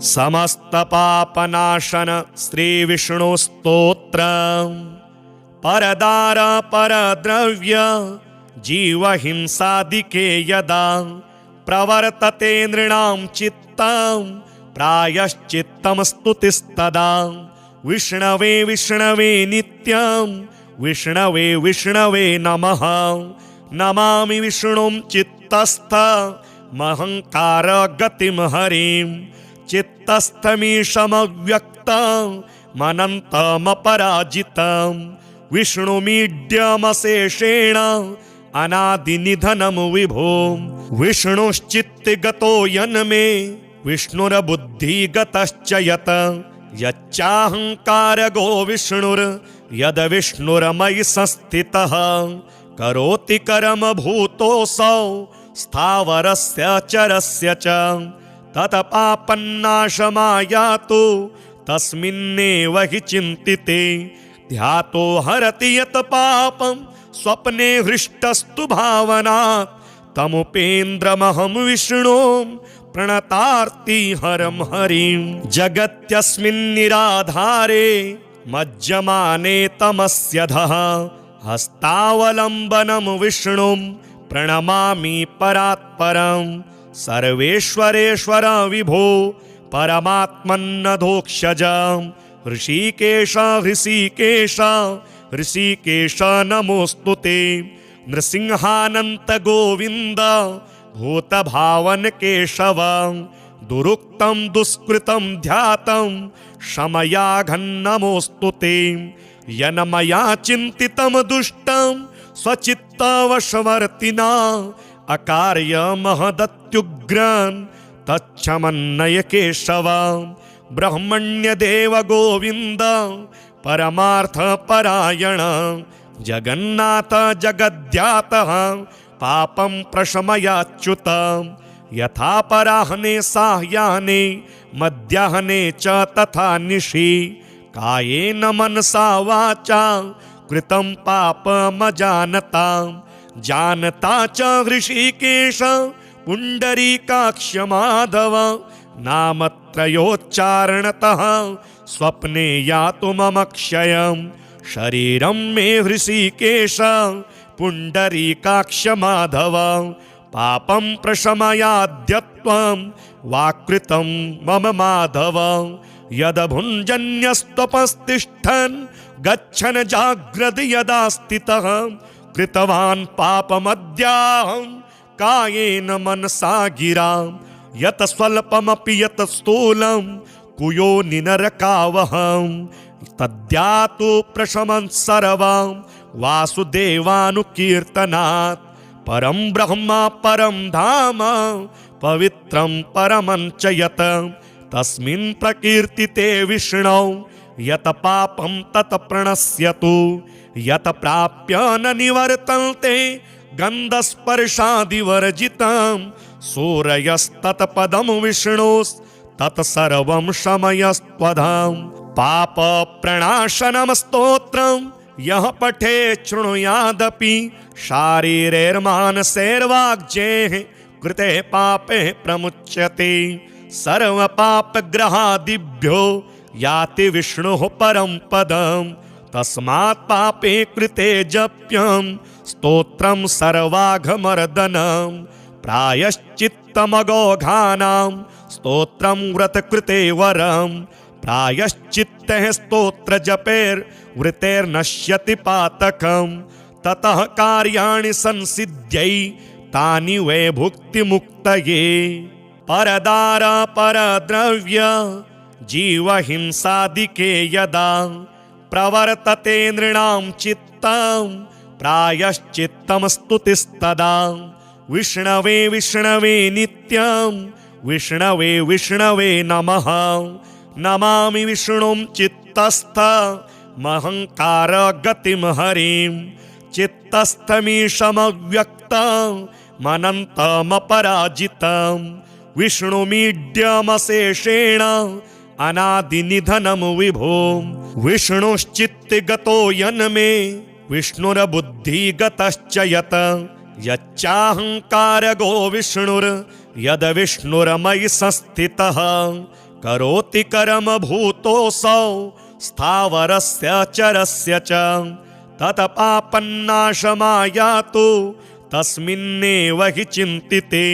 समस्त पापनाशन श्री विष्णु स्तोत्र परदार परद्रव्य जीव हिंसादिके यदा प्रवर्तते नृणां चित्तं प्रायश्चित्तं स्तुतिस्तदा विष्णवे विष्णवे नित्यं विष्णवे विष्णवे नमः नमामि विष्णुं चित्तस्थ महंकार गतिम हरिं चित्तस्थमीशमव्यक्तमनन्तमपराजितं विष्णुमीड्यमशेषेण अनादिनिधनं विभो विष्णुश्चित्तगतो यन्मे विष्णुर्बुद्धिगतश्च यत् यच्चाहंकारगो विष्णुर्यद् विष्णुर्मयि संस्थितः करोति कर्म भूतोऽसौ स्थावरस्य चरस्य च तत्पापन्नाशमायातु तस्मिन्नेव हि चिन्तिते ध्यातो हरति यत् पापं स्वप्ने हृष्टस्तु भावनात् तमुपेन्द्रमहं विष्णुं प्रणतार्ति हरं हरिं जगत्यस्मिन्निराधारे मज्जमाने तमस्यधः हस्तावलम्बनं विष्णुं प्रणमामि परात्परं सर्वेश्वरेश्वर विभो परमात्मन्नधोक्षज ऋषिकेश ऋषिकेश ऋषिकेश नमोस्तुते नृसिंहानंत गोविंद भूतभावन केशव दुरुक्तं दुष्कृतं ध्यातं शमयाघन्नमोस्तुते यन्मया चिन्तितं दुष्टं स्वचित्तवशवर्तिना अकार्य महदत्युग्रं तच्छमन्नय केशव ब्रह्मण्य देव गोविंद परमार्थ परायण जगन्नाथ जगद्यातः पापं प्रशमयाच्युत यथा पराह्ने साह्याने मध्याह्ने च तथा निशि कायेन मनसा वाचा कृतं पापमजानता जानता च ऋषिकेश पुंडरीकाक्ष माधव नामत्रयोच्चारणतः स्वप्ने यातु मम क्षयं शरीरं मे ऋषिकेश पुंडरीकाक्ष माधव पापं प्रशमयाद्यत्वं वाकृतं मम माधव यदभुञ्जन्यस्त्वपस्तिष्ठन् गच्छन् जाग्रद् यदा स्थितः कृतवान् पापमद्याहं कायेन मनसा गिरा यत स्वल्पमपि यत स्थूलं कुयोनि नरकावहं तद्यातु प्रशमन् सर्वं वासुदेवानुकीर्तनात् परं ब्रह्म परं धाम पवित्रं परमं च यत् तस्मिन् प्रकीर्तिते विष्णौ यत पापं तत् प्रणश्यतु यत प्राप्य न निवर्तन्ते गन्धस्पर्शादिवर्जितं सूरयस्तत्पदं विष्णोस्तत्सर्वं शमयस्त्वधाम पाप प्रणाशनं स्तोत्रं यः पठे शृणुयादपि शारीरैर्मानसैर्वाग्जेः कृते पापे प्रमुच्यते सर्वपापग्रहादिभ्यो याति विष्णुः परं पदं तस्मात् पापे कृते जप्यं स्तोत्रं सर्वाघमर्दनं प्रायश्चित्तमगोघानां स्तोत्रं व्रतकृते वरं प्रायश्चित्तः स्तोत्रजपैर्वृतैर्नश्यति पातकं ततः कार्याणि संसिद्ध्यै तानि वै भुक्तिमुक्तये परदार परद्रव्य जीव हिंसादिके यदा प्रवर्तते नृणां चित्तं प्रायश्चित्तं स्तुतिस्तदा विष्णवे विष्णवे नित्यं विष्णवे विष्णवे नमः नमामि विष्णुं चित्तस्थ महंकार गतिम हरिं चित्तस्थमीशमव्यक्तमनन्तमपराजितं विष्णुमीड्यमशेषेण अनादिनिधनं विभो विष्णुश्चित्तगतो यन्मे विष्णुर्बुद्धिगतश्च यत् यच्चाहंकारगो विष्णुर्यद् विष्णुर्मयि संस्थितः करोति कर्म भूतोऽसौ स्थावरस्य चरस्य च तत्पापन्नाशमायातु तस्मिन्नेव हि चिन्तिते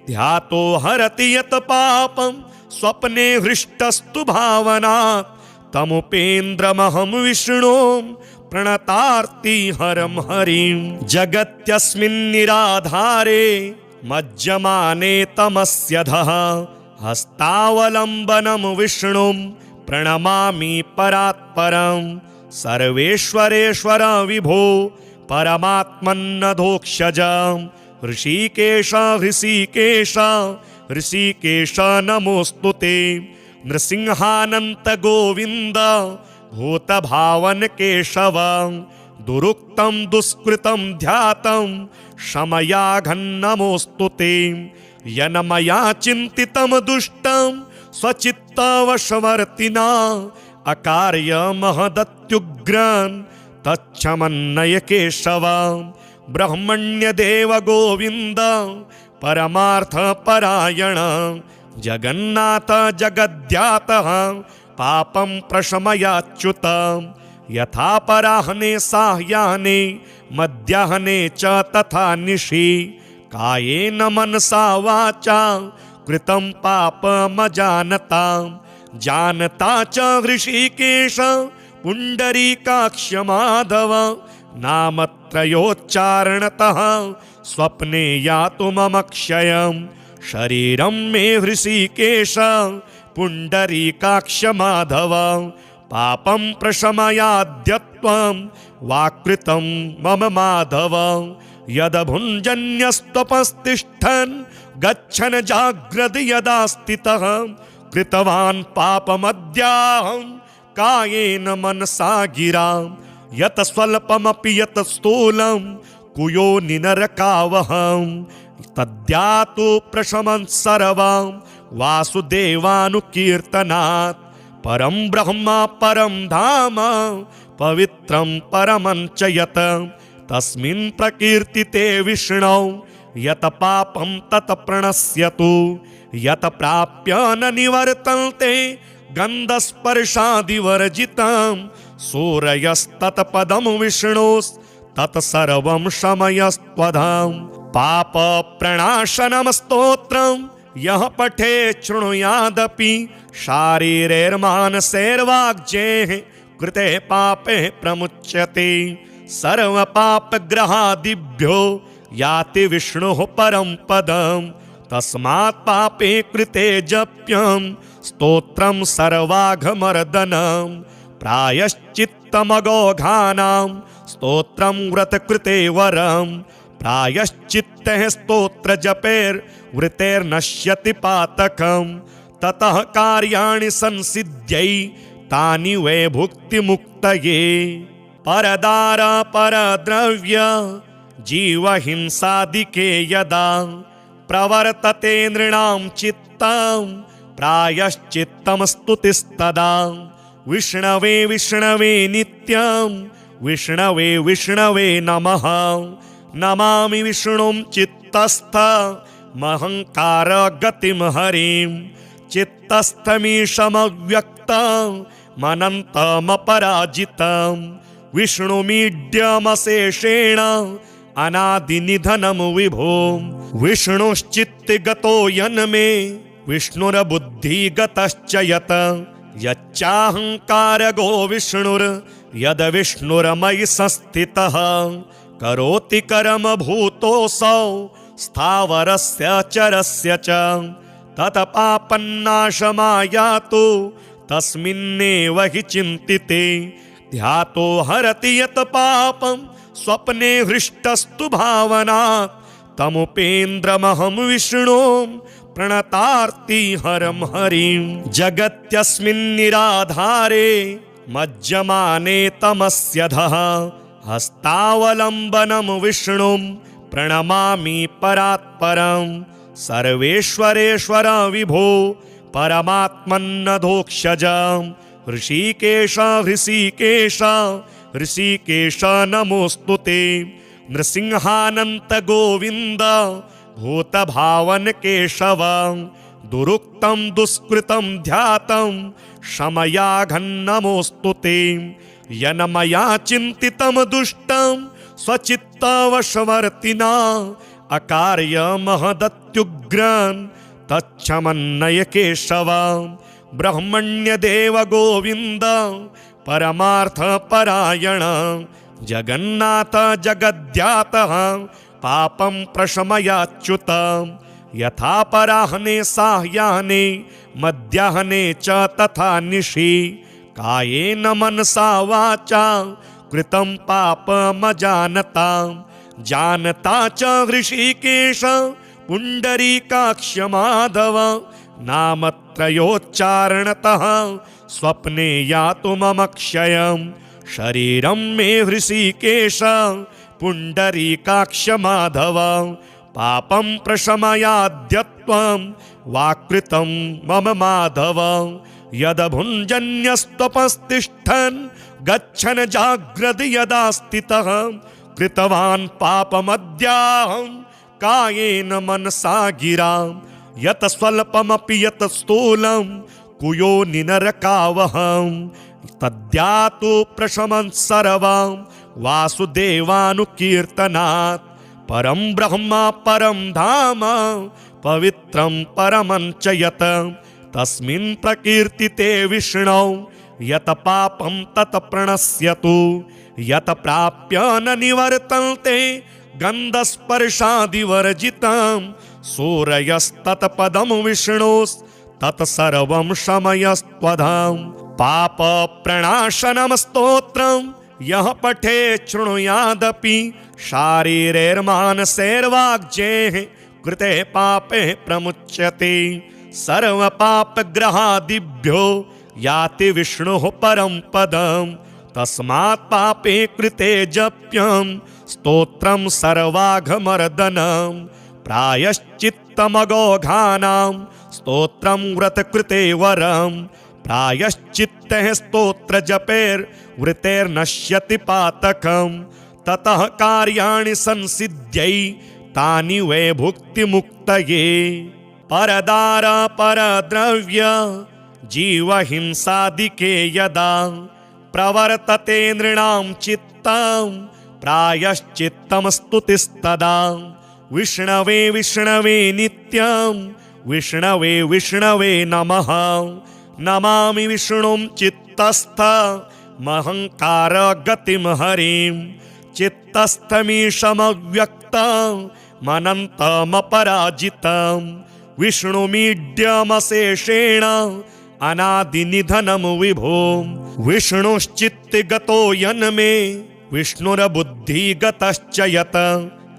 ध्यातो हरति यत् पापं स्वप्ने हृष्टस्तु भावनात् तमुपेन्द्रमहं विष्णुं प्रणतार्ति हरं हरिं जगत्यस्मिन्निराधारे मज्जमाने तमस्यधः हस्तावलम्बनं विष्णुं प्रणमामि परात्परं सर्वेश्वरेश्वर विभो परमात्मन्नधोक्षज ऋषिकेश ऋषिकेश ऋषिकेश नमोस्तुते नृसिंहानंत गोविंद भूतभावन केशव दुरुक्तं दुष्कृतं ध्यातं शमयाघन्नमोस्तुते यन्मया चिन्तितं दुष्टं स्वचित्तवशवर्तिना अकार्यमहदत्युग्रान् तच्छमन्नय केशव ब्रह्मण्यदेव गोविन्द परमार्थपरायण जगन्नाथ जगद्यातः पापं प्रशमयाच्युत यथा पराह्ने साह्याह्ने मध्याह्ने च तथा निशि कायेन मनसा वाचा कृतं पापमजानता जानता च ऋषिकेश पुण्डरीकाक्ष माधव नामत्रयोच्चारणतः स्वप्ने यातु मम क्षयं शरीरं मे ऋषिकेश पुण्डरीकाक्ष माधव पापं प्रशमयाद्यत्वं वाकृतं मम माधव यदभुञ्जन्यस्त्वपस्तिष्ठन् गच्छन् जाग्रद् यदा स्थितः कृतवान् पापमद्याहं कायेन मनसा गिरा यत् स्वल्पमपि यत् स्थूलं कुयोनिनरकावहं तद्यातु प्रशमन् सर्वं वासुदेवानुकीर्तनात् परं ब्रह्म परं धाम पवित्रं परमं च यत् तस्मिन् प्रकीर्तिते विष्णौ यत् पापं तत् प्रणश्यतु यत् प्राप्य न निवर्तन्ते गन्धस्पर्शादिवर्जितं सूरयस्तत्पदं विष्णोस्तत्सर्वं शमयस्त्वधाम पाप प्रणाशनं स्तोत्रं यः पठे शृणुयादपि शारीरैर्मानसैर्वाग्जेः कृते पापे प्रमुच्यते सर्वपापग्रहादिभ्यो याति विष्णुः परं पदं तस्मात् पापे कृते जप्यं स्तोत्रं सर्वाघमर्दनं प्रायश्चित्तमगोघानां स्तोत्रं व्रतकृते वरं प्रायश्चित्तः स्तोत्रजपैर्वृतेर्नश्यति पातकं ततः कार्याणि संसिद्ध्यै तानि वै भुक्तिमुक्तये परदार परद्रव्य जीवहिंसादिके यदा प्रवर्तते नृणां चित्तं प्रायश्चित्तं स्तुतिस्तदा विष्णवे विष्णवे नित्यं विष्णवे विष्णवे नमः नमामि विष्णुं चित्तस्थमहङ्कार गतिं हरिं चित्तस्थमीशमव्यक्तं मनन्तमपराजितं विष्णुमीड्यमशेषेण अनादिनिधनं विभो विष्णुश्चित्तगतो यन्मे विष्णुर्बुद्धिगतश्च यत् यच्चाहङ्कारगो विष्णुर्यद् विष्णुर्मयि संस्थितः करोति कर्म भूतोऽसौ स्थावरस्य चरस्य च तत्पापन्नाशमायातु तस्मिन्नेव हि चिन्तिते ध्यातो हरति यत् पापं स्वप्ने हृष्टस्तु भावनात् तमुपेन्द्रमहं विष्णुं प्रणतार्ति हरं हरिं जगत्यस्मिन्निराधारे मज्जमाने तमस्यधः हस्तावलम्बनं विष्णुं प्रणमामि परात्परं सर्वेश्वरेश्वर विभो परमात्मन्नधोक्षज ऋषिकेश ऋषिकेश ऋषिकेश नमोस्तुते नृसिंहानंत गोविंद भूतभावन केशव दुरुक्तं दुष्कृतं ध्यातं क्षमयाघन्नमोऽस्तु ते। येन मया चिन्तितं दुष्टं स्वचित्तवशवर्तिना अकार्यमहदत्युग्रं तच्छमन्नय केशव। ब्रह्मण्यदेव गोविन्द परमार्थपरायण जगन्नाथ जगद्यातः पापं प्रशमयाच्युत। यथा पराह्ने साह्याह्ने मध्याह्ने च तथा निशि कायेन मनसा वाचा कृतं पापमजानता। जानता च हृषीकेश पुण्डरीकाक्ष माधव नामत्रयोच्चारणतः स्वप्ने यातु मम क्षयम्। शरीरं मे हृषीकेश पुण्डरीकाक्ष माधव पापं प्रशमयाद्यत्वं वाक्कृतं मम माधव। यदभुञ्जन्यस्त्वपस्तिष्ठन् गच्छन् जाग्रद् यदा स्थितः कृतवान् पापमद्याहं कायेन मनसा गिरा। यत् स्वल्पमपि यत् स्थूलं कुयोनि नरकावहं तद्यातु प्रशमन् सर्वं वासुदेवानुकीर्तनात्। परं ब्रह्म परं धाम पवित्रं परमं च यत् तस्मिन् प्रकीर्तिते विष्णौ यत् पापं तत् प्रणश्यतु। यत् प्राप्य न निवर्तन्ते गन्धस्पर्शादिवर्जितं सूरयस्तत्पदं विष्णोस्तत्सर्वं शमयस्त्वधाम। पाप प्रणाशनं स्तोत्रं यः पठे शृणुयादपि शारीरैर्मानसैर्वाग्जेः कृते पापे प्रमुच्यते। सर्वपापग्रहादिभ्यो याति विष्णुः परं पदम्। तस्मात् पापे कृते जप्यं स्तोत्रं सर्वाघमर्दनं। प्रायश्चित्तमगोघानां स्तोत्रं व्रतकृते वरं। प्रायश्चित्तः स्तोत्रजपैर्वृतैर्नश्यति पातकं। ततः कार्याणि संसिद्ध्यै तानि वै भुक्तिमुक्तये। परदार परद्रव्य जीवहिंसादिके यदा प्रवर्तते नृणां चित्तं प्रायश्चित्तं स्तुतिस्तदा। विष्णवे विष्णवे नित्यं विष्णवे विष्णवे नमः। नमामि विष्णुं चित्तस्थमहङ्कार गतिं हरिं। चित्तस्थमीशमव्यक्तमनन्तमपराजितं। विष्णुमीड्यमशेषेण अनादिनिधनं विभो। विष्णुश्चित्तगतो यन्मे विष्णुर्बुद्धिगतश्च यत्।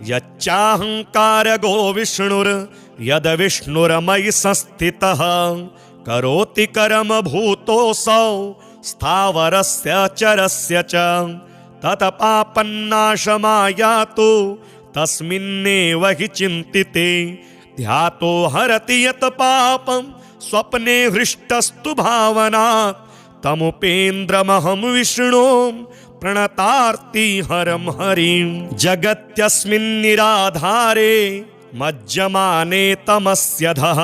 यच्चाहङ्कारगो विष्णुर्यद् विष्णुर्मयि संस्थितः। करोति कर्म भूतोऽसौ स्थावरस्य चरस्य च। तत्पापन्नाशमायातु तस्मिन्नेव हि चिन्तिते। ध्यातो हरति यत् पापं स्वप्ने हृष्टस्तु भावनात्। तमुपेन्द्रमहं विष्णुं प्रणतार्ति हरं हरिं। जगत्यस्मिन्निराधारे मज्जमाने तमस्यधः।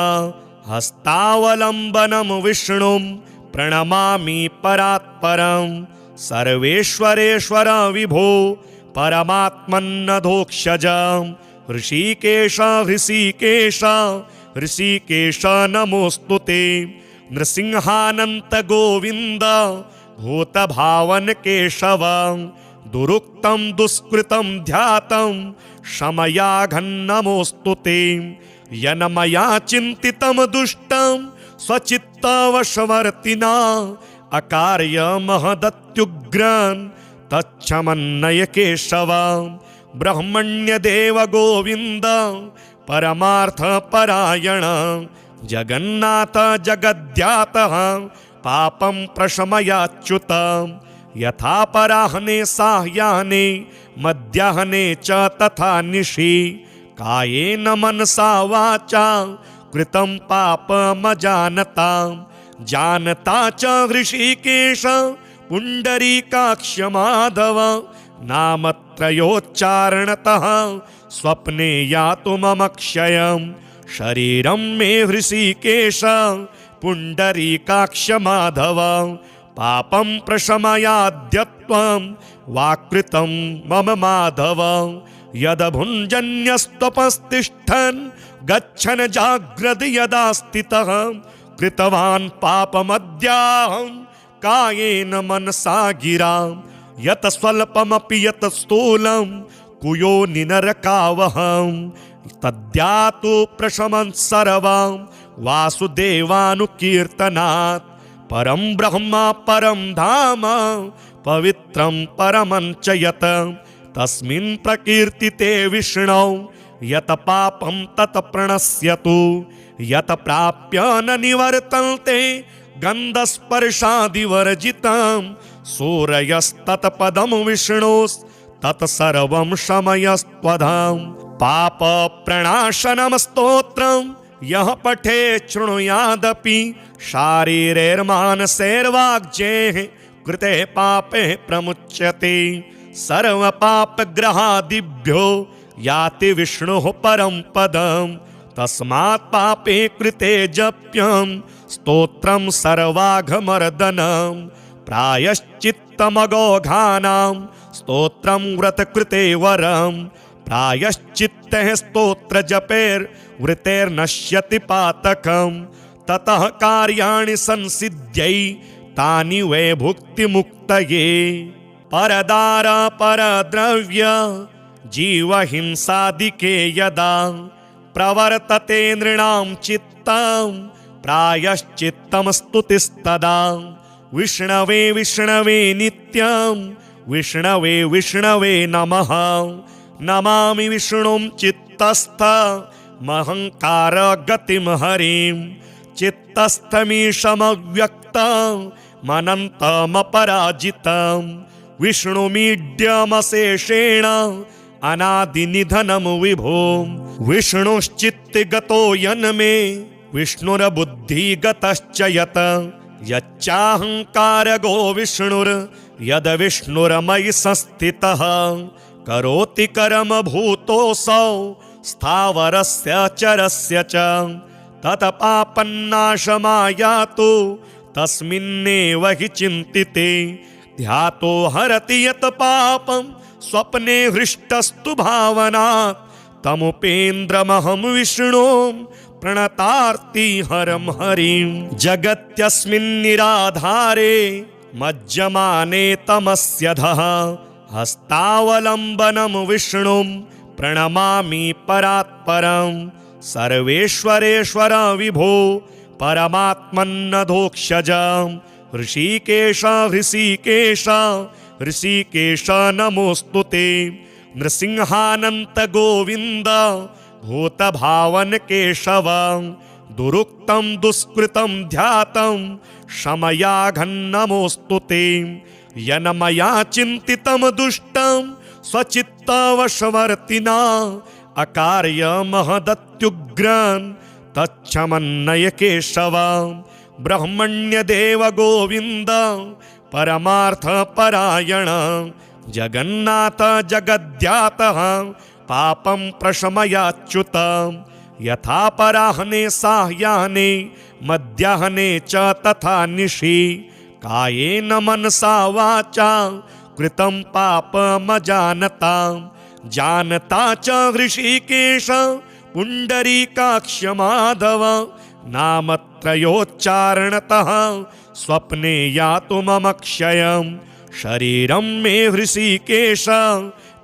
हस्तावलम्बनं विष्णुं प्रणमामि परात्परं। सर्वेश्वरेश्वर विभो परमात्मन्नधोक्षजं। ऋषिकेश ऋषिकेश ऋषिकेश नमोऽस्तु ते। नृसिंहानन्त गोविन्द भूतभावन केशव। दुरुक्तं दुष्कृतं ध्यातं क्षमयाघन्नमोऽस्तु ते। येन मया चिन्तितं दुष्टं स्वचित्तवशवर्तिना अकार्यमहदत्युग्रं तच्छमन्नय केशव। ब्रह्मण्यदेव गोविन्द परमार्थपरायण जगन्नाथ जगद्यातः पापं प्रशमयाच्युत। यथा पराह्ने साह्याह्ने मध्याह्ने च तथा निशि कायेन मनसा वाचा कृतं पापमजानता। जानता च हृषीकेश पुण्डरीकाक्ष माधव नामत्रयोच्चारणतः स्वप्ने यातु मम क्षयम्। शरीरं मे हृषीकेश पुण्डरीकाक्ष माधव पापं प्रशमयाद्यत्वं वाक्कृतं मम माधव यदभुञ्जन्यस्त्वपस्तिष्ठन् गच्छन् जाग्रद् यदा स्थितः कृतवान् पापमद्याहं कायेन मनसा गिरा यत स्वल्पमपि यत स्थूलं कुयोनिनरकावहं तद्यातु प्रशमन् सर्वं वासुदेवानुकीर्तनात् परं ब्रह्म परं धाम पवित्रं परमञ्च यत् तस्मिन् प्रकीर्तिते विष्णौ यत पापं तत् प्रणश्यतु यत प्राप्य न निवर्तन्ते गन्धस्पर्शादिवर्जितं सूरयस्तत्पदं विष्णोस्तत्सर्वं शमयस्त्वधाम पाप प्रणाशनं स्तोत्रं यः पठे शृणुयादपि शारीरैर्मानसैर्वाग्जेः कृते पापे प्रमुच्यते सर्वपापग्रहादिभ्यो याति विष्णुः परं पदं तस्मात् पापे कृते जप्यं स्तोत्रं सर्वाघमर्दनं प्रायश्चित्तमगोघानां स्तोत्रं व्रतकृते वरं प्रायश्चित्तः स्तोत्रजपैर्वृतेर्नश्यति पातकं ततः कार्याणि संसिद्ध्यै तानि वै भुक्तिमुक्तये परदार परद्रव्य जीवहिंसादिके यदा प्रवर्तते नृणां चित्तं प्रायश्चित्तं स्तुतिस्तदा विष्णवे विष्णवे नित्यं विष्णवे विष्णवे नमः नमामि विष्णुं चित्तस्थमहङ्कार गतिं हरिं चित्तस्थमीशमव्यक्तं मनन्तमपराजितं विष्णुमीड्यमशेषेण अनादिनिधनं विभो विष्णुश्चित्तगतो यन्मे विष्णुर्बुद्धिगतश्च यत् यच्चाहङ्कारगो विष्णुर्यद् विष्णुर्मयि संस्थितः करोति कर्म भूतोऽसौ स्थावरस्य चरस्य च तत्पापन्नाशमायातु तस्मिन्नेव हि चिन्तिते ध्यातो हरति यत् पापं स्वप्ने हृष्टस्तु भावनात् तमुपेन्द्रमहं विष्णुं प्रणतार्ति हरं हरिं जगत्यस्मिन्निराधारे मज्जमाने तमस्यधः हस्तावलम्बनं विष्णुं प्रणमामि परात्परं सर्वेश्वरेश्वर विभो परमात्मन्नधोक्षजं ऋषिकेश ऋषिकेश ऋषिकेश नमोस्तुते नृसिंहानन्त गोविन्द भूतभावन केशव दुरुक्तं दुष्कृतं ध्यातं शमयाघन्नमोस्तुते यन्मया चिन्तितं दुष्टं स्वचित्तवशवर्तिना अकार्यमहदत्युग्रन् तच्छमन्नय केशव ब्रह्मण्यदेव गोविन्द परमार्थपरायण जगन्नाथ जगद्यातः पापं प्रशमयाच्युत यथा पराह्ने साह्याह्ने मध्याह्ने च तथा निशि कायेन मनसा वाचा कृतं पापमजानता जानता च ऋषिकेश पुण्डरीकाक्ष माधव नामत्रयोच्चारणतः स्वप्ने यातु मम क्षयं शरीरं मे हृषिकेश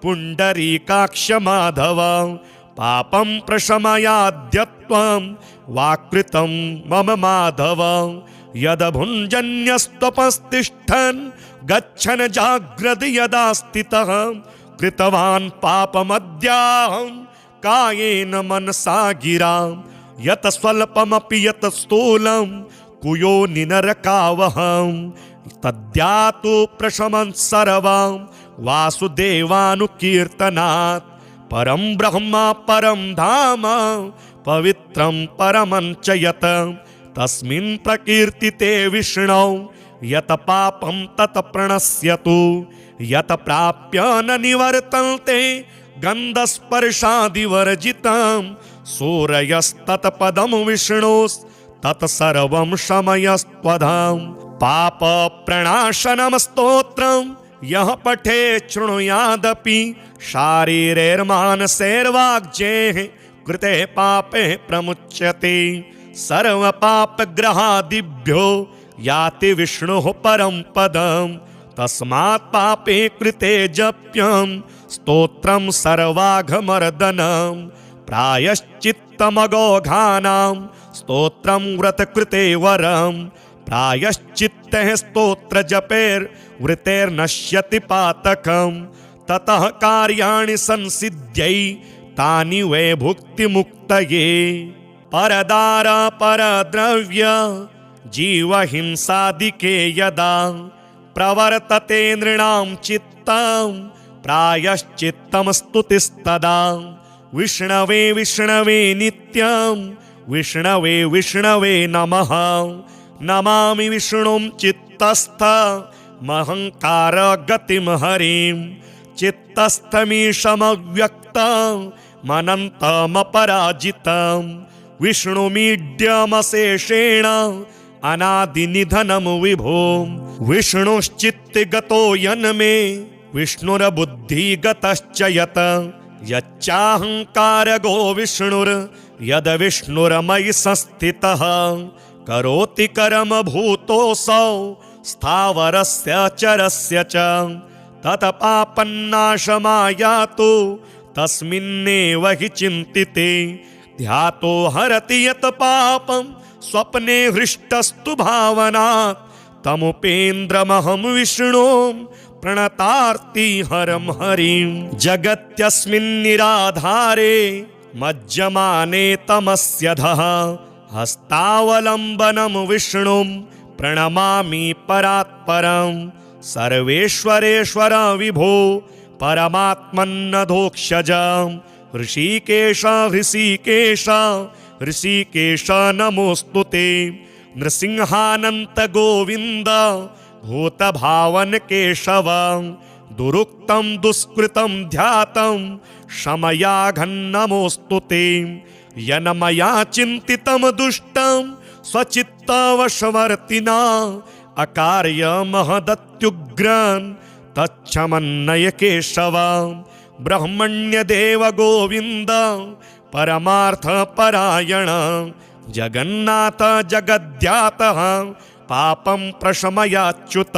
पुण्डरीकाक्ष माधव पापं प्रशमयाद्यत्वं वाक्कृतं मम माधव यदभुञ्जन्यस्त्वपस्तिष्ठन् गच्छन् जाग्रद् यदा स्थितः कृतवान् पापमद्याहं कायेन मनसा गिरा यत स्वल्पमपि यत स्थूलं कुयोनिनरकावहं तद्यातु प्रशमन् सर्वं वासुदेवानुकीर्तनात् परं ब्रह्म परं धाम पवित्रं परमञ्च यत् तस्मिन् प्रकीर्तिते विष्णौ यत पापं तत् प्रणश्यतु यत प्राप्य न निवर्तन्ते गन्धस्पर्शादिवर्जितं सूरयस्तत्पदं विष्णोस्तत्सर्वं शमयस्त्वधाम। पाप प्रणाशनं स्तोत्रं यः पठे शृणुयादपि शारीरैर्मानसैर्वाग्जेः कृते पापे प्रमुच्यते। सर्वपापग्रहादिभ्यो याति विष्णुः परं पदं। तस्मात् पापे कृते जप्यं स्तोत्रं सर्वाघमर्दनं। प्रायश्चित्तमगौघानां स्तोत्रं व्रतकृते वरं। प्रायश्चित्तः स्तोत्रजपैर्वृतैर्नश्यति पातकं। ततः कार्याणि संसिद्ध्यै तानि वै भुक्तिमुक्तये। परदार परद्रव्य जीवहिंसादिके यदा प्रवर्तते नृणां चित्तं प्रायश्चित्तं स्तुतिस्तदा। विष्णवे विष्णवे नित्यं विष्णवे विष्णवे नमः। नमामि विष्णुं चित्तस्थमहङ्कार गतिं हरिं। चित्तस्थमीशमव्यक्तमनन्तमपराजितं। विष्णुमीड्यमशेषेण अनादिनिधनं विभो। विष्णुश्चित्तगतो यन्मे विष्णुर्बुद्धिगतश्च यत्। यच्चाहङ्कारगो विष्णुर्यद् विष्णुर्मयि संस्थितः। करोति कर्म भूतोऽसौ स्थावरस्य चरस्य च। तत्पापन्नाशमायातु तस्मिन्नेव हि चिन्तिते। ध्यातो हरति यत् पापं स्वप्ने हृष्टस्तु भावनात्। तमुपेन्द्रमहं विष्णुं प्रणतार्ति हरं हरिं। जगत्यस्मिन्निराधारे मज्जमाने तमस्यधः। हस्तावलम्बनं विष्णुं प्रणमामि परात्परं। सर्वेश्वरेश्वर विभो परमात्मन्नधोक्षज। ऋषिकेश ऋषिकेश ऋषिकेश नमोऽस्तुते। नृसिंहानन्त गोविन्द भूतभावन केशव। दुरुक्तं दुष्कृतं ध्यातं शमयाघन्नमोऽस्तुते। यन्मया चिन्तितं दुष्टं स्वचित्तवशवर्तिना अकार्यमहदत्युग्रं तच्छमन्नय केशव। ब्रह्मण्यदेव गोविन्द परमार्थपरायण। जगन्नाथ जगद्ध्यातः पापं प्रशमयाच्युत।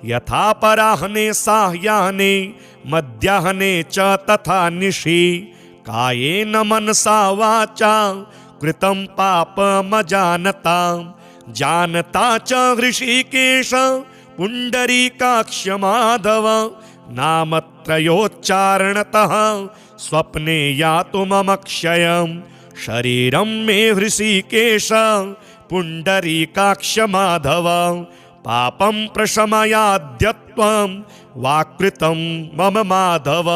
यथा पराह्ने साह्याह्ने मध्याह्ने च तथा निशि। कायेन मनसा वाचा कृतं पापमजानता। जानता च ऋषिकेश पुण्डरीकाक्ष माधव। नामत्रयोच्चारणतः स्वप्ने यातु मम क्षयं। शरीरं मे ऋषिकेश पुण्डरीकाक्ष माधव। पापं प्रशमयाद्यत्वं वाक्कृतं मम माधव।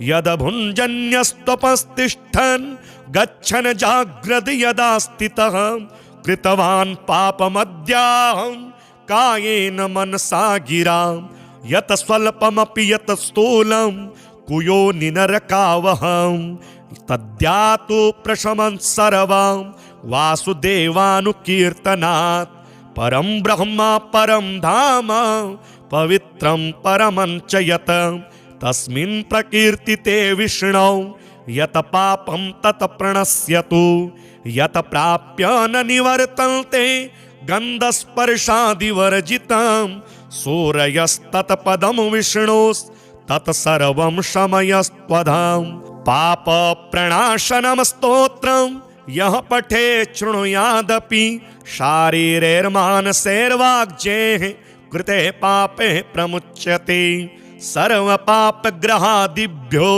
यदभुञ्जन्यस्त्वपस्तिष्ठन् गच्छन् जाग्रद यदा स्थितः। कृतवान् पापमद्याहं कायेन मनसा गिरा। यत् स्वल्पमपि यत् स्थूलं कुयोनिनरकावहं। तद्यातु प्रशमन् सर्वं वासुदेवानुकीर्तनात्। परं ब्रह्म परं धाम पवित्रं परमं च यत्। तस्मिन् प्रकीर्तिते विष्णौ यत् पापं तत् प्रणश्यतु। यत् प्राप्य न निवर्तन्ते गन्धस्पर्शादिवर्जितं। सूरयस्तत्पदं विष्णोस्तत्सर्वं शमयस्त्वधाम। पाप प्रणाशनं स्तोत्रं यः पठे शृणुयादपि शारीरैर्मानसैर्वाग्जेः कृते पापे प्रमुच्यते। सर्वपापग्रहादिभ्यो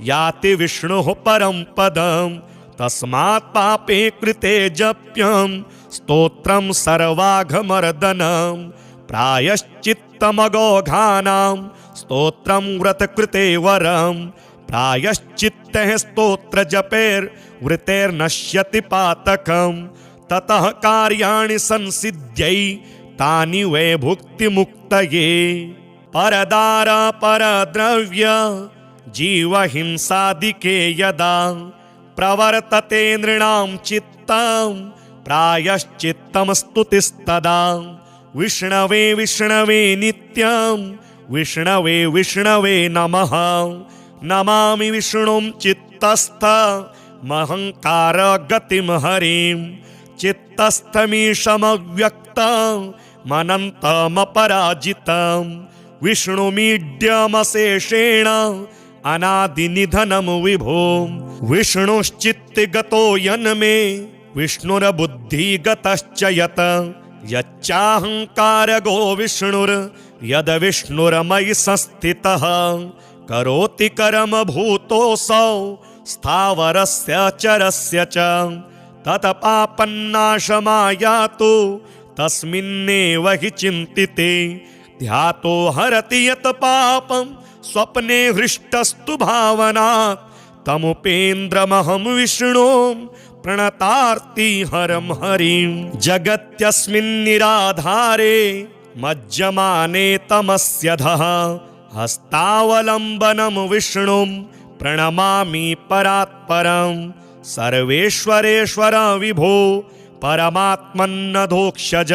याति विष्णुः परं पदं। तस्मात् पापे कृते जप्यं स्तोत्रं सर्वाघमर्दनं। प्रायश्चित्तमगौघानां स्तोत्रं व्रतकृते वरं। प्रायश्चित्तः स्तोत्रजपैर्वृतैर्नश्यति पातकं। ततः कार्याणि संसिद्ध्यै तानि वै भुक्तिमुक्तये। परदार परद्रव्य जीवहिंसादिके यदा प्रवर्तते नृणां चित्तं प्रायश्चित्तं स्तुतिस्तदा विष्णवे विष्णवे नित्यं विष्णवे विष्णवे नमः नमामि विष्णुं चित्तस्थ महंकार गतिम हरिं चित्तस्थमीशमव्यक्तं मनन्तमपराजितं विष्णुमीड्यमशेषेण अनादिनिधनं विभो विष्णुश्चित्तगतो यन्मे विष्णुर्बुद्धिगतश्च यत् यच्चाहंकारगो विष्णुर्यद् विष्णुर्मयि संस्थितः करोति कर्म भूतोऽसौ स्थावरस्य चरस्य च तत्पापन्नाशमायातु तस्मिन्नेव हि चिन्तिते ध्यातो हरति यत् पापं स्वप्ने हृष्टस्तु भावनात् तमुपेन्द्रमहं विष्णुं प्रणतार्ति हरं हरिं जगत्यस्मिन्निराधारे मज्जमाने तमस्यधः हस्तावलम्बनं विष्णुं प्रणमामि परात्परं सर्वेश्वरेश्वर विभो परमात्मन्नधोक्षज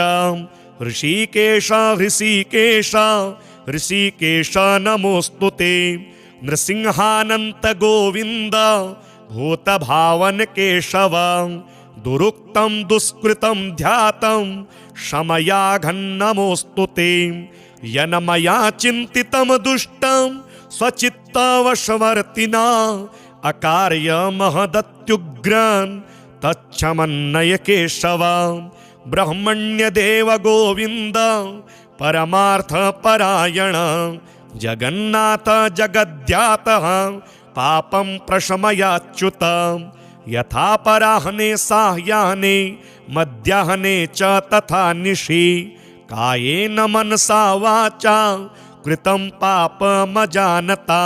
ऋषिकेश ऋषिकेश ऋषिकेश नमोस्तुते नृसिंहानंत गोविंद भूतभावन केशव दुरुक्तं दुष्कृतं ध्यातं शमयाघन्नमोस्तुते यन्मया चिन्तितं दुष्टं स्वचित्तवशवर्तिना अकार्य महदत्युग्रन् तच्छमन्नय केशव ब्रह्मण्य देव गोविंद परमार्थ परायण जगन्नाथ जगद्यातः पापं प्रशमयाच्युत यथा पराह्ने साह्याह्ने मध्याह्ने च तथा निशि कायेन मनसा वाचा कृतं पापमजानता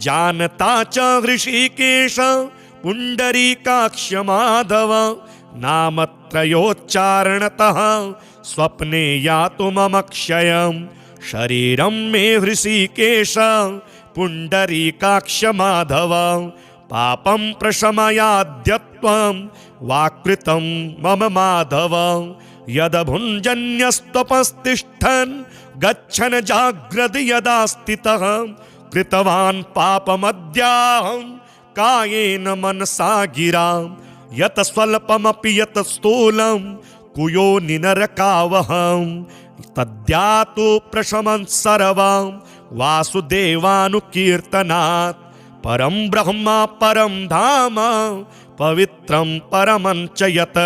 जानता च ऋषिकेश पुंडरीकाक्ष माधव नामत्रयोच्चारणतः स्वप्ने यातु मम क्षयं शरीरं मे ऋषिकेश पुंडरीकाक्ष माधव पापं प्रशमयाद्यत्वं वाकृतं मम माधव यदभुञ्जन्यस्त्वपस्तिष्ठन् गच्छन् जाग्रद् यदा स्थितः कृतवान् पापमद्याहं कायेन मनसा गिरा यत् स्वल्पमपि यत् स्थूलं कुयोनिनरकावहं तद्यातु प्रशमन् सर्वं वासुदेवानुकीर्तनात् परं ब्रह्म परं धाम पवित्रं परमं च यत्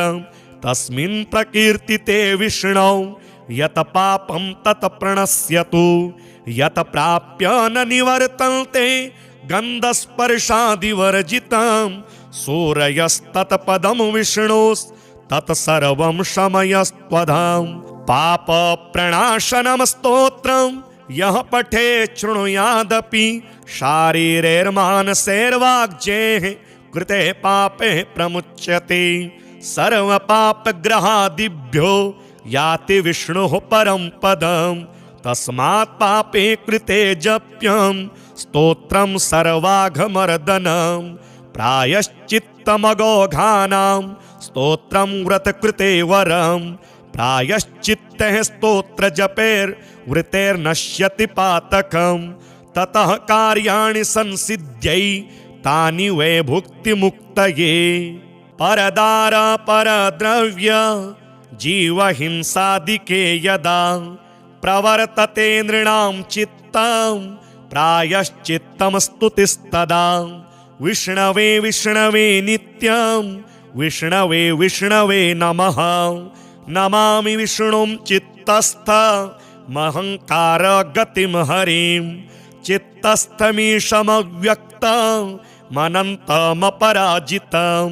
तस्मिन् प्रकीर्तिते विष्णौ यत् पापं तत् प्रणश्यतु यत् प्राप्य न निवर्तन्ते गन्धस्पर्शादिवर्जितं सूरयस्तत्पदं विष्णोस्तत्सर्वं शमयस्त्वधां पाप प्रणाशनं स्तोत्रं यः पठे शृणुयादपि शारीरैर्मानसैर्वाग्जेः कृते पापे प्रमुच्यते सर्वपापग्रहादिभ्यो याति विष्णुः परं पदं तस्मात् पापे कृते जप्यं स्तोत्रं सर्वाघमर्दनं प्रायश्चित्तमगौघानां स्तोत्रं व्रतकृते वरं प्रायश्चित्तः स्तोत्र जपैर्वृतैर्नश्यति पातकं ततः कार्याणि संसिद्ध्यै तानि वै भुक्तिमुक्तये परदार परद्रव्य जीवहिंसादिके यदा प्रवर्तते नृणां चित्तं प्रायश्चित्तं स्तुतिस्तदा विष्णवे विष्णवे नित्यं विष्णवे विष्णवे नमः नमामि विष्णुं चित्तस्थ महंकार गतिम हरिं चित्तस्थमीशमव्यक्तं मनन्तमपराजितं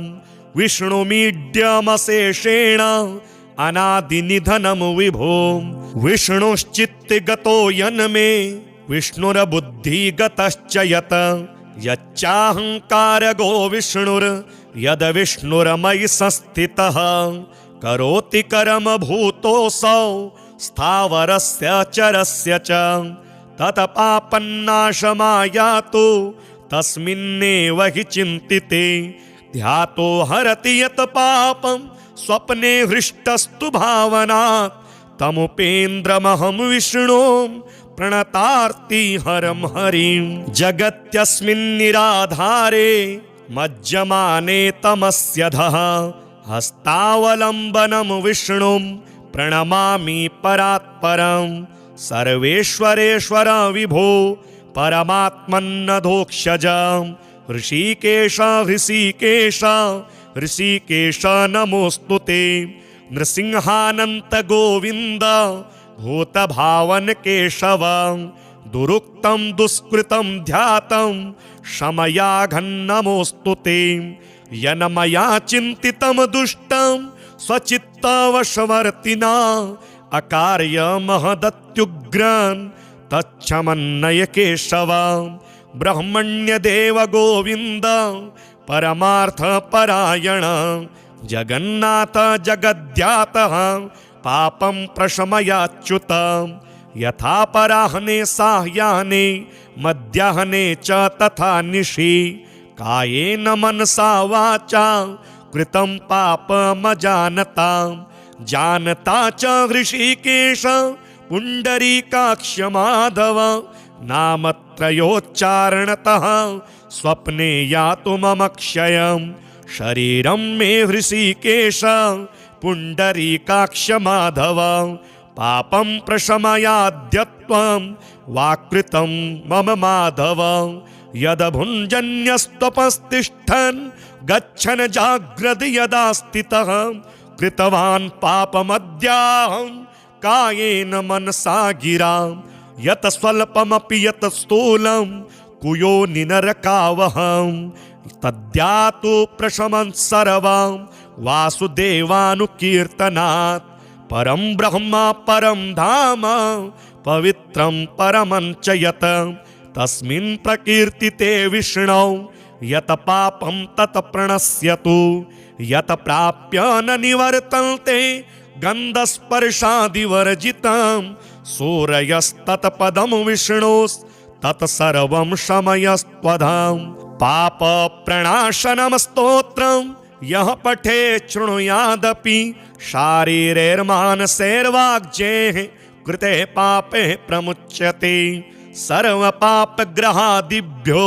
विष्णुमीड्यमशेषेण अनादिनिधनं विभो विष्णुश्चित्तगतो यन्मे विष्णुर्बुद्धिगतश्च यत् यच्चाहंकारगो विष्णुर्यद् विष्णुर्मयि संस्थितः करोति कर्म भूतोऽसौ स्थावरस्य चरस्य च तत्पापन्नाशमायातु तस्मिन्नेव हि चिन्तिते ध्यातो हरति यत पापं स्वप्ने हृष्टस्तु भावनात् तमुपेन्द्रमहं विष्णुं प्रणतार्ति हरं हरिं जगत्यस्मिन् निराधारे मज्जमाने तमस्यधः हस्तावलम्बनं विष्णुं प्रणमामि परात्परं सर्वेश्वरेश्वर विभो परमात्मन्नधोक्षज ऋषिकेश ऋषिकेश ऋषिकेश नमोस्तुते नृसिंहानंत गोविंद भूतभावन केशव दुरुक्तं दुष्कृतं ध्यातं शमयाघन्नमोस्तुते यन्मया चिन्तितं दुष्टं स्वचित्तवशवर्तिना अकार्य महदत्युग्रं तच्छमन्नय केशव ब्रह्मण्य देव गोविंद परमार्थ परायण जगन्नाथ जगद्यातः पापं प्रशमयाच्युत यथा पराह्ने साह्याने मध्याह्ने च तथा निशि कायेन मनसा वाचा कृतं पापमजानता जानता च ऋषिकेश पुण्डरीकाक्ष माधव नामत्रयोच्चारणतः स्वप्ने यातु मम क्षयं शरीरं मे ऋषिकेश पुण्डरीकाक्ष माधव पापं प्रशमयाद्यत्वं वाकृतं मम माधव यदभुञ्जन्यस्त्वपस्तिष्ठन् गच्छन् जाग्रद् यदा स्थितः कृतवान् पापमद्याहं कायेन मनसा गिरा यत स्वल्पमपि यत स्थूलं कुयोनिनरकावहं तद्यातु प्रशमन् सर्वं वासुदेवानुकीर्तनात् परं ब्रह्म परं धाम पवित्रं परमं च यत् तस्मिन् प्रकीर्तिते विष्णौ यत पापं तत् प्रणश्यतु यत प्राप्य न निवर्तन्ते गन्धस्पर्शादिवर्जितं सूरयस्तत्पदं विष्णोस्तत्सर्वं शमयस्त्वधाम पाप प्रणाशनं स्तोत्रं यः पठे शृणुयादपि शारीरैर्मानसैर्वाग्जेः कृते पापे प्रमुच्यते सर्वपापग्रहादिभ्यो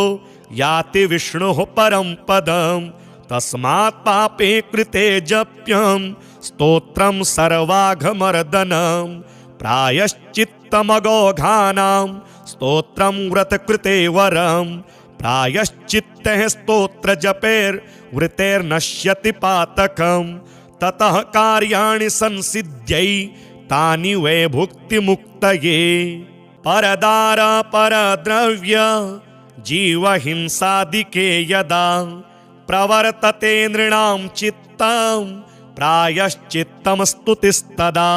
याति विष्णुः परं पदं तस्मात् पापे कृते जप्यं स्तोत्रं सर्वाघमर्दनं प्रायश्चित्तमगोघानां स्तोत्रं व्रतकृते वरं प्रायश्चित्तः स्तोत्रजपैर्वृतैर्नश्यति पातकं ततः कार्याणि संसिद्ध्यै तानि वै भुक्तिमुक्तये परदार परद्रव्य जीवहिंसादिके यदा प्रवर्तते नृणां चित्तं प्रायश्चित्तं स्तुतिस्तदा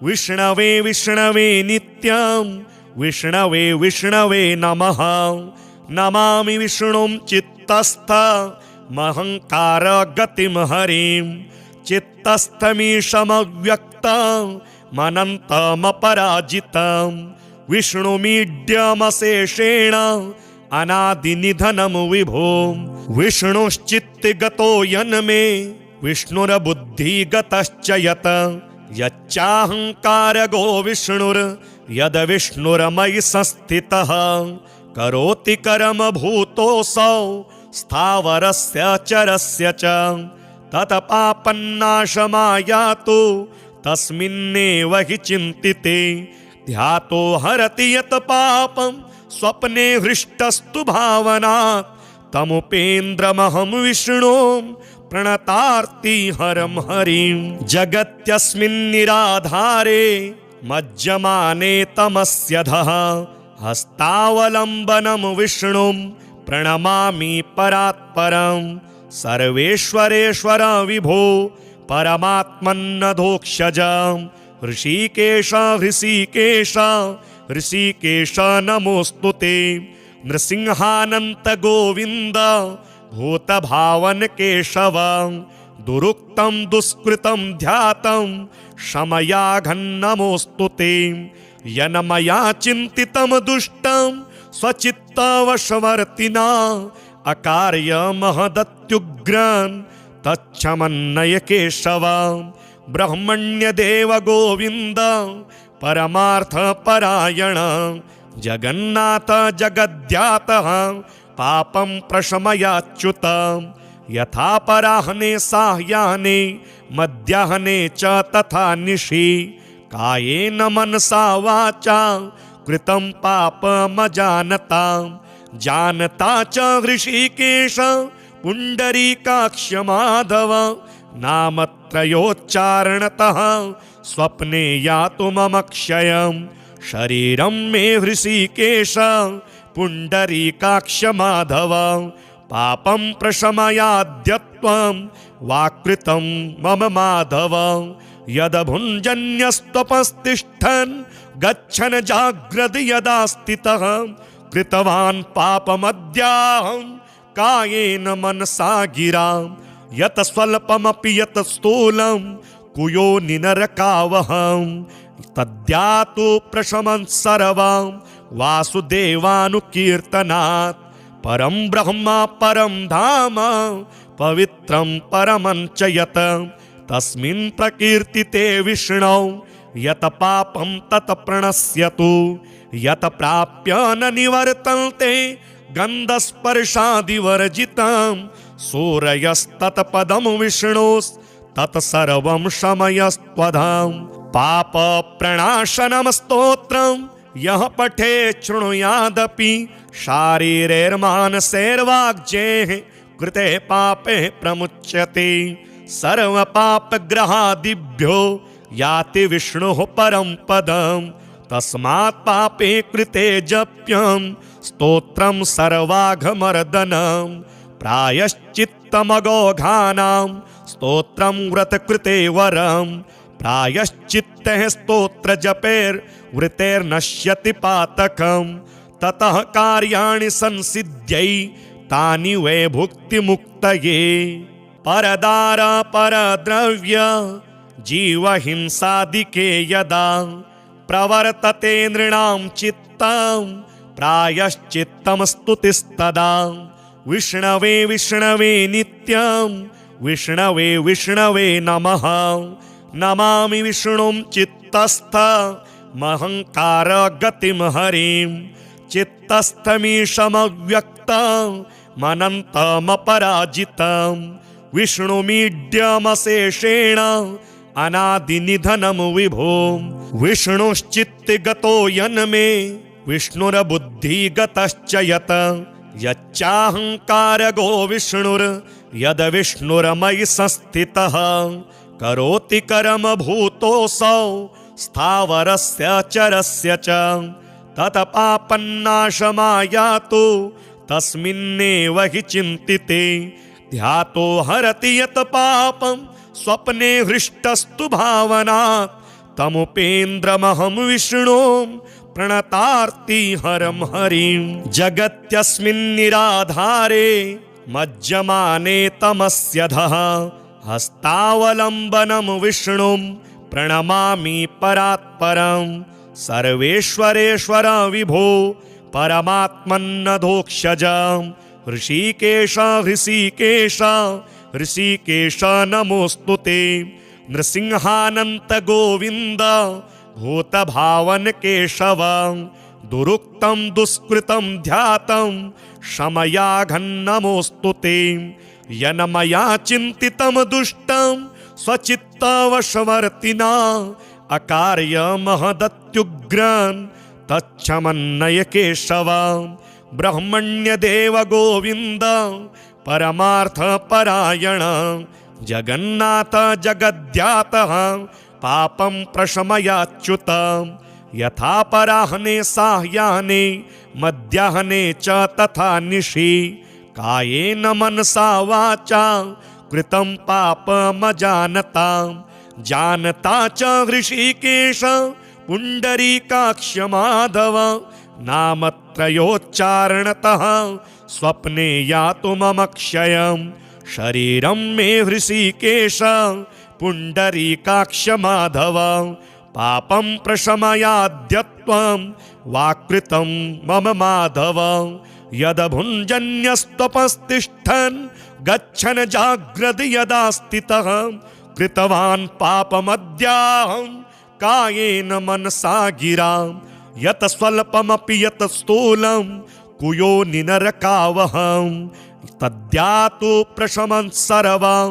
विष्णवे विष्णवे नित्यं विष्णवे विष्णवे नमः नमामि विष्णुं चित्तस्थमहङ्कार गतिं हरिं चित्तस्थमीशमव्यक्तं मनन्तमपराजितं विष्णुमीड्यमशेषेण अनादिनिधनं विभो विष्णुश्चित्तगतो यन्मे विष्णुर्बुद्धिगतश्च यत् यच्चाहङ्कारगो विष्णुर्यद् विष्णुर्मयि संस्थितः करोति कर्म भूतोऽसौ स्थावरस्य चरस्य च तत्पापन्नाशमायातु तस्मिन्नेव हि चिन्तिते ध्यातो हरति यत् पापं स्वप्ने हृष्टस्तु भावनात् तमुपेन्द्रमहं विष्णुं प्रणतार्ति हरं हरिं जगत्यस्मिन् निराधारे मज्जमाने तमस्यधः हस्तावलम्बनं विष्णुं प्रणमामि परात्परं सर्वेश्वरेश्वर विभो परमात्मन्नधोक्षज ऋषिकेश ऋषिकेश ऋषिकेश नमोस्तुते नृसिंहानंत गोविंद भूतभावन केशव दुरुक्तं दुष्कृतं ध्यातं शमयाघन्नमोस्तुते यन्मया चिन्तितं दुष्टं स्वचित्तवशवर्तिना अकार्य महदत्युग्रन् तच्छमन्नय केशव ब्रह्मण्य देव गोविंद परमार्थ परायण जगन्नाथ जगद्यातः पापं प्रशमयाच्युत यथा पराह्ने साह्याने मध्याह्ने च तथा निशि कायेन मनसा वाचा कृतं पापमजानता जानता च ऋषिकेश पुंडरीकाक्ष माधव नामत्रयोच्चारणतः स्वप्ने यातु मम क्षयम् शरीरं मे ऋषिकेश पुंडरीकाक्ष माधव पापं प्रशमयाद्यत्वं वाकृतं मम माधव यदभुञ्जन्यस्त्वपस्तिष्ठन् गच्छन् जाग्रद् यदा स्थितः कृतवान् पापमद्याहं कायेन मनसा गिरा यत स्वल्पमपि यत स्थूलं कुयो निनरकावहं तद्यातु प्रशमन् सर्वं वासुदेवानुकीर्तनात् परं ब्रह्म परं धाम पवित्रं परमं च यत् तस्मिन् प्रकीर्तिते विष्णौ यत पापं तत प्रणश्यतु यत प्राप्य न निवर्तन्ते गन्धस्पर्शादिवर्जितं सूरयस्तत्पदं विष्णोस्तत्सर्वं शमयस्त्वधाम पाप प्रणाशनं स्तोत्रं यः पठे शृणुयादपि शारीरैर्मानसैर्वाग्जेः कृते पापे प्रमुच्यते सर्वपापग्रहादिभ्यो याति विष्णुः परं पदं तस्मात् पापे कृते जप्यं स्तोत्रं सर्वाघमर्दनं प्रायश्चित्तमगौघानां स्तोत्रं व्रतकृते वरं प्रायश्चित्तः स्तोत्र जपैर्वृतेर्नश्यति पातकं ततः कार्याणि संसिद्ध्यै तानि वै भुक्तिमुक्तये परदार परद्रव्य जीवहिंसादिके यदा प्रवर्तते नृणां चित्तं प्रायश्चित्तं स्तुतिस्तदा विष्णवे विष्णवे नित्यं विष्णवे विष्णवे नमः नमामि विष्णुं चित्तस्थमहङ्कार गतिं हरिं चित्तस्थमीशमव्यक्तमनन्तमपराजितं विष्णुमीड्यमशेषेण अनादिनिधनं विभो विष्णुश्चित्तगतो यन्मे विष्णुर्बुद्धिगतश्च यत् यच्चाहङ्कारगो विष्णुर्यद् विष्णुर्मयि संस्थितः करोति कर्म भूतोऽसौ स्थावरस्य चरस्य च तत्पापन्नाशमायातु तस्मिन्नेव हि चिन्तिते ध्यातो हरति यत् पापं स्वप्ने हृष्टस्तु भावनात् तमुपेन्द्रमहं विष्णुं प्रणतार्ति हरं हरिं जगत्यस्मिन्निराधारे मज्जमाने तमस्यधः हस्तावलम्बनं विष्णुं प्रणमामि परात्परं सर्वेश्वरेश्वर विभो परमात्मन्नधोक्षजं ऋषिकेश ऋषिकेश ऋषिकेश नमोस्तुते नृसिंहानन्त गोविन्द भूतभावन केशव दुरुक्तं दुष्कृतं ध्यातं शमयाघन्नमोस्तुते यन्मया चिन्तितं दुष्टं स्वचित्तवशवर्तिना अकार्य महदत्युग्रन् तच्छमन्नय केशव ब्रह्मण्य देव गोविंद परमार्थ परायण जगन्नाथ जगद्यातः पापं प्रशमयाच्युत यथा पराह्ने साह्याने मध्याह्ने च तथा निशि कायेन मनसा वाचा कृतं पापमजानता जानता च ऋषिकेश पुंडरीकाक्ष माधव नामत्रयोच्चारणतः स्वप्ने यातु मम क्षयम् शरीरं मे ऋषिकेश पुंडरीकाक्ष माधव पापं प्रशमयाद्यत्वं वाकृतं मम माधव यदभुञ्जन्यस्त्वपस्तिष्ठन् गच्छन् जाग्रद् यदा स्थितः कृतवान् पापमद्याहं कायेन मनसा गिरा यत स्वल्पमपि यत स्थूलं कुयोनिनरकावहं तद्यातु प्रशमन् सर्वं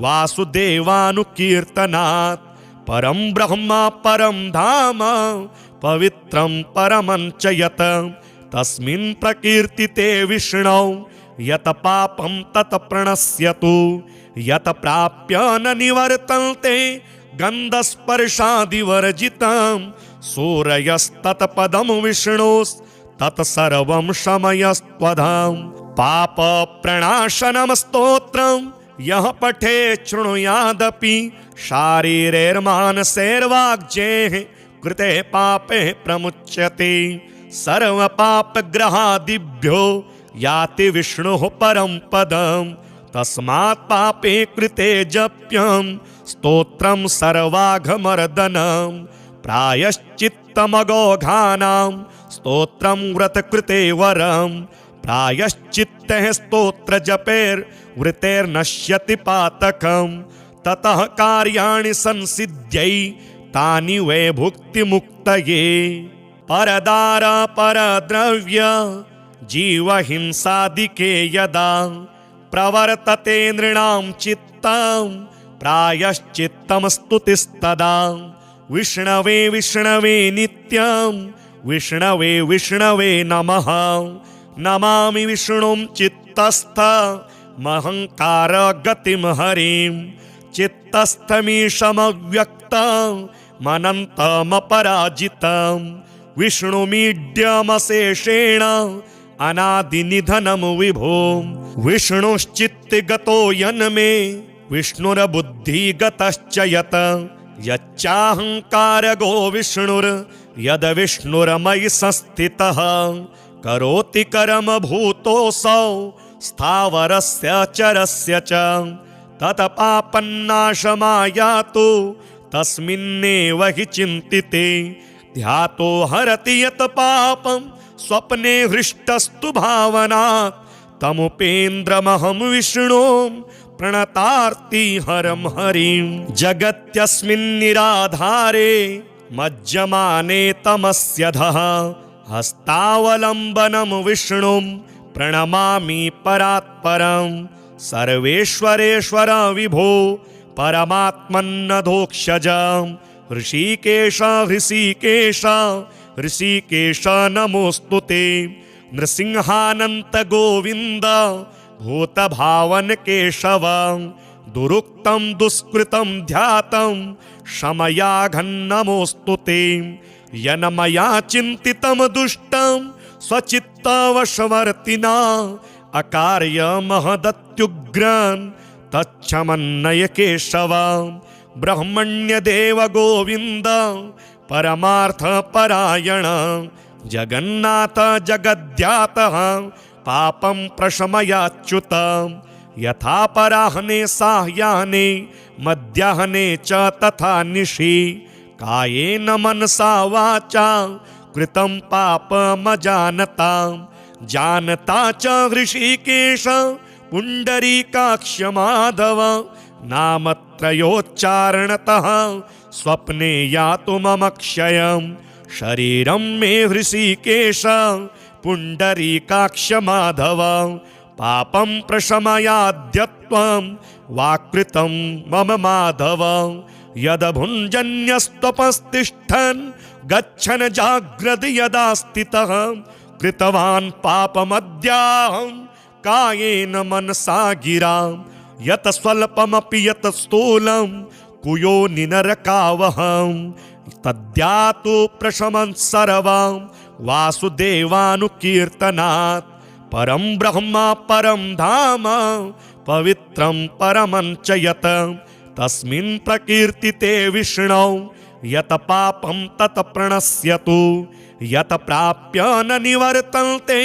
वासुदेवानुकीर्तनात् परं ब्रह्म परं धाम पवित्रं परमं च यत् तस्मिन् प्रकीर्तिते विष्णौ यत पापं तत् प्रणश्यतु यत प्राप्य न निवर्तन्ते गन्धस्पर्शादिवर्जितं सूरयस्तत्पदं विष्णोस्तत्सर्वं शमयस्त्वधाम पाप प्रणाशनं स्तोत्रं यः पठे शृणुयादपि शारीरैर्मानसैर्वाग्जेः कृते पापे प्रमुच्यते सर्वपापग्रहादिभ्यो याति विष्णुः परं पदं तस्मात् पापे कृते जप्यं स्तोत्रं सर्वाघमर्दनं प्रायश्चित्तमगोघानां स्तोत्रं व्रतकृते वरं प्रायश्चित्तः स्तोत्रजपैर्वृतेर्नश्यति पातकं ततः कार्याणि संसिद्ध्यै तानि वै भुक्तिमुक्तये परदार परद्रव्य जीवहिंसादिके यदा प्रवर्तते नृणां चित्तं प्रायश्चित्तं स्तुतिस्तदा विष्णवे विष्णवे नित्यं विष्णवे विष्णवे नमः नमामि विष्णुं चित्तस्थमहङ्कार गतिं हरिं चित्तस्थमीशमव्यक्तं मनन्तमपराजितं विष्णुमीड्यमशेषेण अनादिनिधनं विभो विष्णुश्चित्तगतो यन्मे विष्णुर्बुद्धिगतश्च यत् यच्चाहङ्कारगो विष्णुर्यद् विष्णुर्मयि संस्थितः करोति कर्म भूतोऽसौ स्थावरस्य चरस्य च तत्पापन्नाशमायातु तस्मिन्नेव हि चिन्तिते ध्यातो हरति यत् पापं स्वप्ने हृष्टस्तु भावनात् तमुपेन्द्रमहं विष्णुं प्रणतार्ति हरं हरिं जगत्यस्मिन्निराधारे मज्जमाने तमस्यधः हस्तावलम्बनं विष्णुं प्रणमामि परात्परं सर्वेश्वरेश्वर विभो परमात्मन्नधोक्षजं ऋषिकेश ऋषिकेश ऋषिकेश नमोस्तुते नृसिंहानन्त गोविन्द भूतभावन केशव दुरुक्तं दुष्कृतं ध्यातं शमयाघन्नमोस्तुते यन्मया चिन्तितं दुष्टं स्वचित्तवशवर्तिना अकार्यमहदत्युग्रन् तच्छमन्नय केशव ब्रह्मण्यदेव गोविन्द परमार्थपरायण जगन्नाथ जगद्यातः पापं प्रशमयाच्युत यथा पराह्ने साह्याह्ने मध्याह्ने च तथा निशि कायेन मनसा वाचा कृतं पापमजानता जानता च ऋषिकेश पुण्डरीकाक्ष माधव नामत्रयोच्चारणतः स्वप्ने यातु मम क्षयं शरीरं मे ऋषिकेश पुण्डरीकाक्ष माधव पापं प्रशमयाद्यत्वं वाक्कृतं मम माधव यदभुञ्जन्यस्त्वपस्तिष्ठन् गच्छन् जाग्रद् यदा स्थितः कृतवान् पापमद्याहं कायेन मनसा गिरा यत स्वल्पमपि यत स्थूलं कुयोनिनरकावहं तद्यातु प्रशमन् सर्वं वासुदेवानुकीर्तनात् परं ब्रह्म परं धाम पवित्रं परमं च यत् तस्मिन् प्रकीर्तिते विष्णौ यत पापं तत् प्रणश्यतु यत प्राप्य न निवर्तन्ते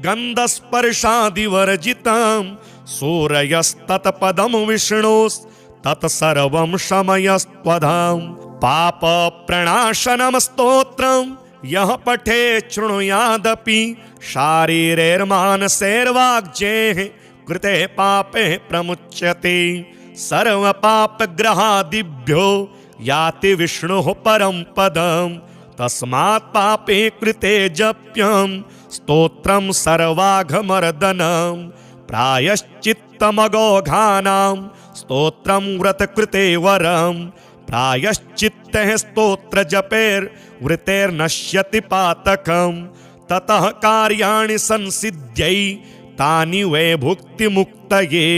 गन्धस्पर्शादिवर्जितं सूरयस्तत्पदं विष्णोस्तत्सर्वं शमयस्त्वधाम पाप प्रणाशनं स्तोत्रं यः पठे शृणुयादपि शारीरैर्मानसैर्वाग्जेः कृते पापे प्रमुच्यते सर्वपापग्रहादिभ्यो याति विष्णुः परं पदम् तस्मात् पापे कृते जप्यं स्तोत्रं सर्वाघमर्दनं प्रायश्चित्तमगोघानां स्तोत्रं व्रतकृते वरं प्रायश्चित्तः स्तोत्रजपैर्वृतेर्नश्यति पातकं ततः कार्याणि संसिद्ध्यै तानि वै भुक्तिमुक्तये।